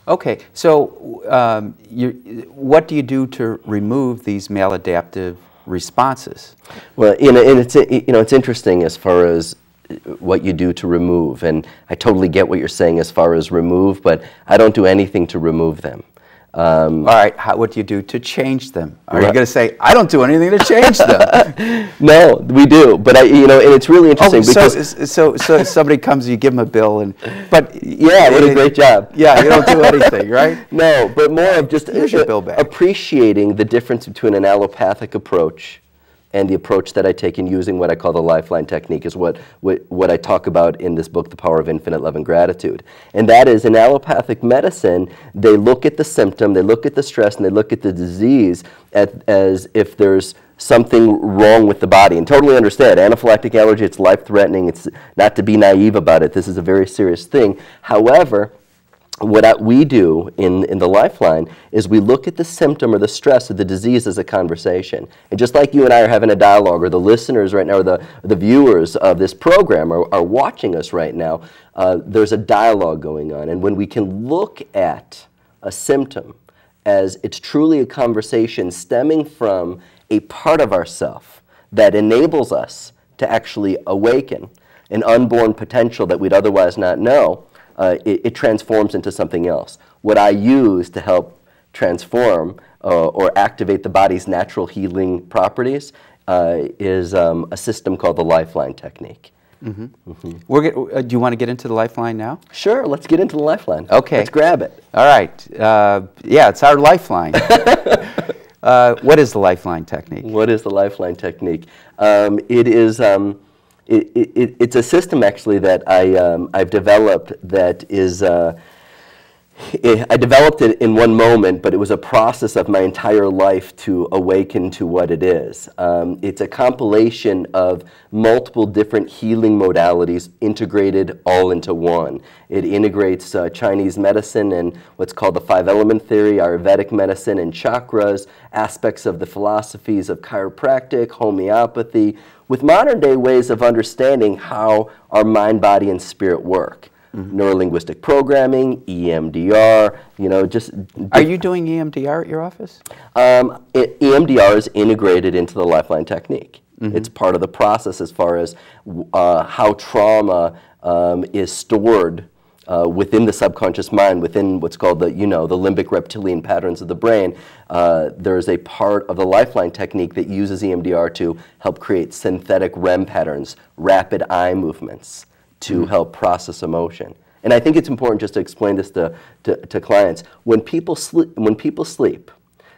Okay, so what do you do to remove these maladaptive responses? Well, and it's interesting as far as what you do to remove, and I totally get what you're saying as far as remove, but I don't do anything to remove them. All right, what do you do to change them? Are you going to say, I don't do anything to change them? No, we do, but and it's really interesting because... So somebody comes, you give them a bill, but... Yeah, what a great job. Yeah, you don't do anything, right? No, but more of just Here's your bill back. Appreciating the difference between an allopathic approach and the approach that I take in using what I call the lifeline technique is what I talk about in this book, The Power of Infinite Love and Gratitude. And that is, in allopathic medicine, they look at the symptom, they look at the stress, and they look at the disease as if there's something wrong with the body. And totally understand, anaphylactic allergy, it's life-threatening. It's not to be naive about it. This is a very serious thing. However, what we do in the Lifeline is we look at the symptom or the stress of the disease as a conversation. And just like you and I are having a dialogue, or the listeners right now, or the viewers of this program are watching us right now, there's a dialogue going on. And when we can look at a symptom as it's truly a conversation stemming from a part of ourself that enables us to actually awaken an unborn potential that we'd otherwise not know, it transforms into something else. What I use to help transform or activate the body's natural healing properties is a system called the Lifeline technique. Mm-hmm. Mm-hmm. Do you want to get into the Lifeline now? Sure, let's get into the Lifeline. Okay. Let's grab it. All right. Yeah, it's our Lifeline. What is the Lifeline technique? What is the Lifeline technique? It is... It's a system actually that I've developed that is, I developed it in one moment, but it was a process of my entire life to awaken to what it is. It's a compilation of multiple different healing modalities integrated all into one. It integrates Chinese medicine and what's called the five-element theory, Ayurvedic medicine, and chakras, aspects of the philosophies of chiropractic, homeopathy, with modern-day ways of understanding how our mind, body, and spirit work. Mm-hmm. Neuro-linguistic programming, EMDR, just... Are you doing EMDR at your office? EMDR is integrated into the Lifeline technique. Mm-hmm. It's part of the process as far as how trauma is stored within the subconscious mind, within what's called the limbic reptilian patterns of the brain. There's a part of the Lifeline technique that uses EMDR to help create synthetic REM patterns, rapid eye movements, to help process emotion. And I think it's important just to explain this to clients. When people sleep,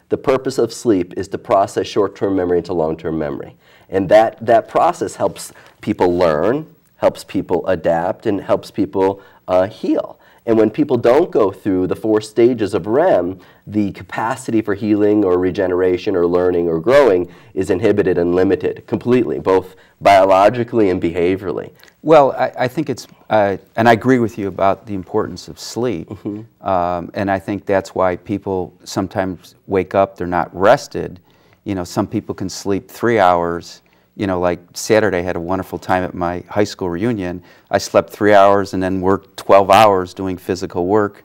the purpose of sleep is to process short-term memory into long-term memory. And that process helps people learn, helps people adapt, and helps people heal. And when people don't go through the 4 stages of REM, the capacity for healing or regeneration or learning or growing is inhibited and limited completely, both biologically and behaviorally. Well, I think it's, and I agree with you about the importance of sleep. Mm-hmm. And I think that's why people sometimes wake up, they're not rested. Some people can sleep 3 hours. Like Saturday, I had a wonderful time at my high school reunion. I slept 3 hours and then worked 12 hours doing physical work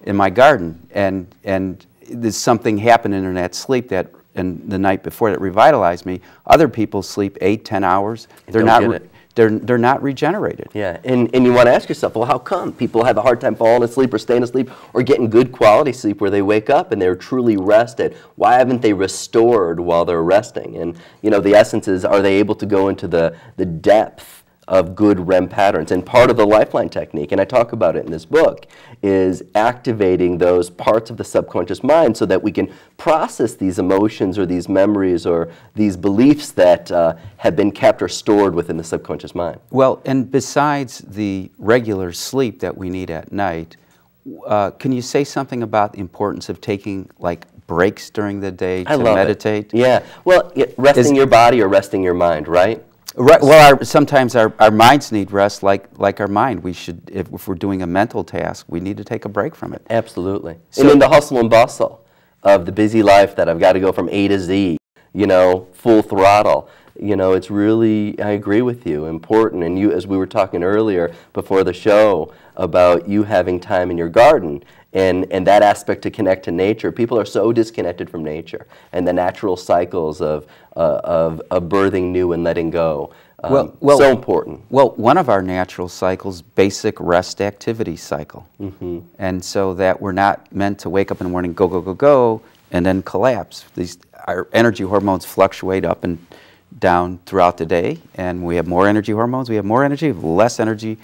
in my garden. And there's something happened in that sleep and the night before that revitalized me. Other people sleep 8, 10 hours. They're not regenerated. Yeah, and you want to ask yourself, well, how come people have a hard time falling asleep or staying asleep or getting good quality sleep where they wake up and they're truly rested? Why haven't they restored while they're resting? And the essence is, are they able to go into the depth of good REM patterns? And part of the Lifeline technique, and I talk about it in this book, is activating those parts of the subconscious mind so that we can process these emotions or these memories or these beliefs that have been kept or stored within the subconscious mind. Well, and besides the regular sleep that we need at night, can you say something about the importance of taking breaks during the day to meditate? Yeah, well, resting your body or resting your mind, right? Right. Well, sometimes our minds need rest, like our mind. We should, if we're doing a mental task, we need to take a break from it. Absolutely. So, and in the hustle and bustle of the busy life that I've got to go from A to Z, full throttle, You know, it's really, I agree with you, important. And you, as we were talking earlier before the show about you having time in your garden and that aspect to connect to nature. People are so disconnected from nature and the natural cycles of birthing new and letting go. So important. Well, one of our natural cycles, basic rest activity cycle. And so that we're not meant to wake up in the morning, go, go, go, go, and then collapse. Our energy hormones fluctuate up and down throughout the day, and we have more energy hormones, we have more energy, less energy